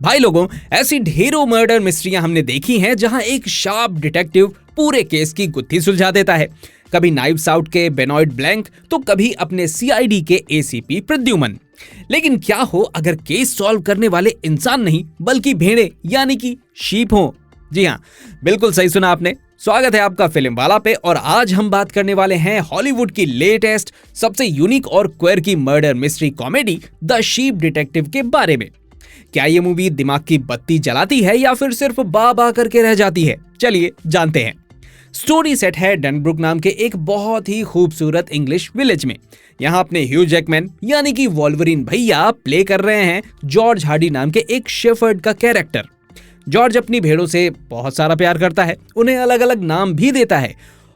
भाई लोगों, ऐसी ढेरों मर्डर मिस्ट्रियां हमने देखी हैं जहां एक शार्प डिटेक्टिव पूरे केस की गुत्थी सुलझा देता है। कभी नाइव्स आउट के बेनॉइड ब्लैंक तो कभी अपने सीआईडी के एसीपी प्रद्युमन। लेकिन क्या हो अगर केस सॉल्व करने वाले इंसान नहीं बल्कि भेड़े यानी कि शीप हो। जी हाँ, बिल्कुल सही सुना आपने। स्वागत है आपका फिल्म वाला पे और आज हम बात करने वाले हैं हॉलीवुड की लेटेस्ट सबसे यूनिक और queer murder mystery comedy the sheep detective के बारे में। क्या ये मूवी दिमाग की बत्ती जलाती है या फिर सिर्फ बा बा करके रह जाती है? चलिए जानते हैं। स्टोरी सेट है डनब्रुक नाम के एक बहुत ही खूबसूरत इंग्लिश विलेज में। यहाँ अपने ह्यू जैकमैन यानी कि वॉल्वरिन भैया प्ले कर रहे हैं जॉर्ज हार्डी नाम के एक शेफर्ड का कैरेक्टर। जॉर्ज अपनी भेड़ों से बहुत सारा प्यार करता है, उन्हें अलग अलग नाम भी देता है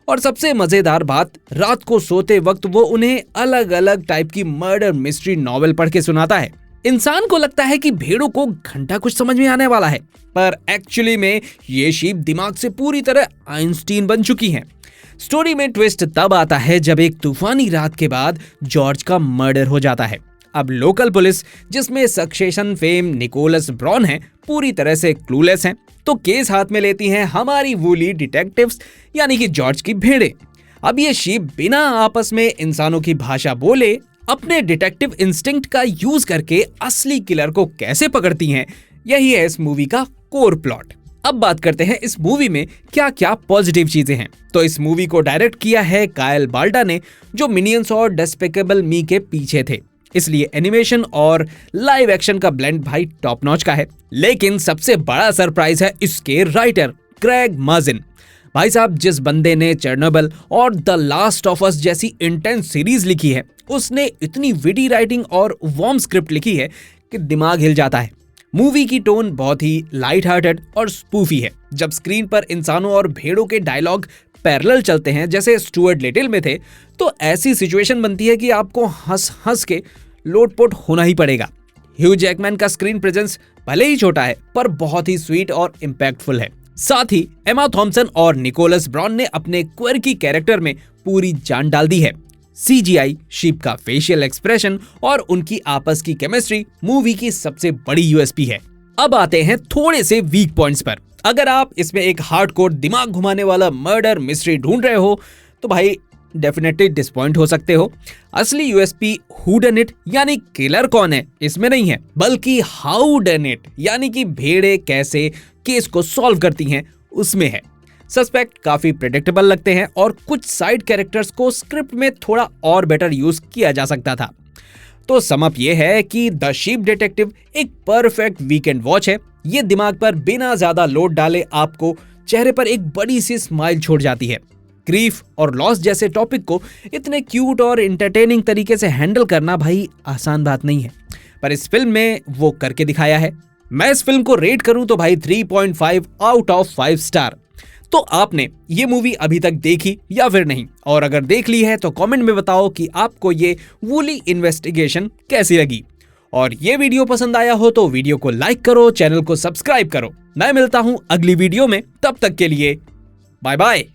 और सबसे मजेदार बात, रात को सोते वक्त वो उन्हें अलग अलग टाइप की मर्डर मिस्ट्री नॉवेल पढ़ के सुनाता है। इंसान को लगता है कि भेड़ों को घंटा कुछ समझ में आने वाला है, पर एक्चुअली में ये शीप दिमाग से पूरी तरह आइंस्टीन बन चुकी हैं। स्टोरी में ट्विस्ट तब आता है जब एक तूफानी रात के बाद जॉर्ज का मर्डर हो जाता है। अब लोकल पुलिस, जिसमें सक्सेशन फेम निकोलस ब्रॉन है, पूरी तरह से क्लूलेस हैं, तो केस हाथ में लेती हैं हमारी वूली डिटेक्टिव्स यानी कि जॉर्ज की भेड़ें। अब ये शीप बिना आपस में इंसानों की भाषा बोले अपने डिटेक्टिव इंस्टिंक्ट का यूज करके असली किलर को कैसे पकड़ती हैं, यही है इस मूवी का कोर प्लॉट। अब बात करते हैं इस मूवी में क्या क्या पॉजिटिव चीजें हैं। तो इस मूवी को डायरेक्ट किया है कायल बाल्डा ने, जो मिनियंस और डेस्पिकेबल मी के पीछे थे, इसलिए एनिमेशन और लाइव एक्शन का ब्लेंड भाई टॉप नॉच का है। लेकिन सबसे बड़ा सरप्राइज है इसके राइटर क्रेग माजिन। भाई साहब, जिस बंदे ने चेरनोबिल और द लास्ट ऑफ अस जैसी इंटेंस सीरीज लिखी है, उसने इतनी विटी राइटिंग और वार्म स्क्रिप्ट लिखी है कि दिमाग हिल जाता है। मूवी की टोन बहुत ही लाइट हार्टेड और स्पूफी है। जब स्क्रीन पर इंसानों और भेड़ों के डायलॉग पैरेलल चलते हैं जैसे स्टुअर्ट लिटिल में थे, तो ऐसी सिचुएशन बनती है कि आपको हंस हंस के लोटपोट होना ही पड़ेगा। ह्यू जैकमैन का स्क्रीन प्रेजेंस भले ही छोटा है पर बहुत ही स्वीट और इम्पैक्टफुल है। साथ ही एमा थॉम्पसन और निकोलस ब्रॉन ने अपने क्वर्की कैरेक्टर में पूरी जान डाल दी है। सीजीआई, शीप का फेशियल एक्सप्रेशन और उनकी आपस की केमिस्ट्री मूवी की सबसे बड़ी यूएसपी है। अब आते हैं थोड़े से वीक पॉइंट्स पर। अगर आप इसमें एक हार्डकोर दिमाग घुमाने वाला मर्डर मिस्ट्री ढूंढ रहे हो तो भाई डेफिनेटली डिसपॉइंट हो सकते हो। असली यूएसपी हु डन इट यानी किलर कौन है इसमें नहीं है, बल्कि हाउ डन इट यानी कि भेड़े कैसे केस को सॉल्व करती हैं उसमें है। सस्पेक्ट काफी प्रेडिक्टेबल लगते हैं और कुछ साइड कैरेक्टर्स को स्क्रिप्ट में थोड़ा और बेटर यूज किया जा सकता था। तो सम अप ये है कि द शीप डिटेक्टिव एक परफेक्ट वीकेंड वॉच है। ये दिमाग पर बिना ज्यादा लोड डाले आपको चेहरे पर एक बड़ी सी स्माइल छोड़ जाती है। ग्रीफ और लॉस जैसे टॉपिक को इतने क्यूट और एंटरटेनिंग तरीके से हैंडल करना भाई आसान बात नहीं है, पर इस फिल्म में वो करके दिखाया है। मैं इस फिल्म को रेट करूं तो भाई 3.5 आउट ऑफ 5 स्टार। तो आपने ये मूवी अभी तक देखी या फिर नहीं, और अगर देख ली है तो कमेंट में बताओ कि आपको ये वूली इन्वेस्टिगेशन कैसी लगी। और ये वीडियो पसंद आया हो तो वीडियो को लाइक करो, चैनल को सब्सक्राइब करो। मैं मिलता हूं अगली वीडियो में, तब तक के लिए बाय बाय।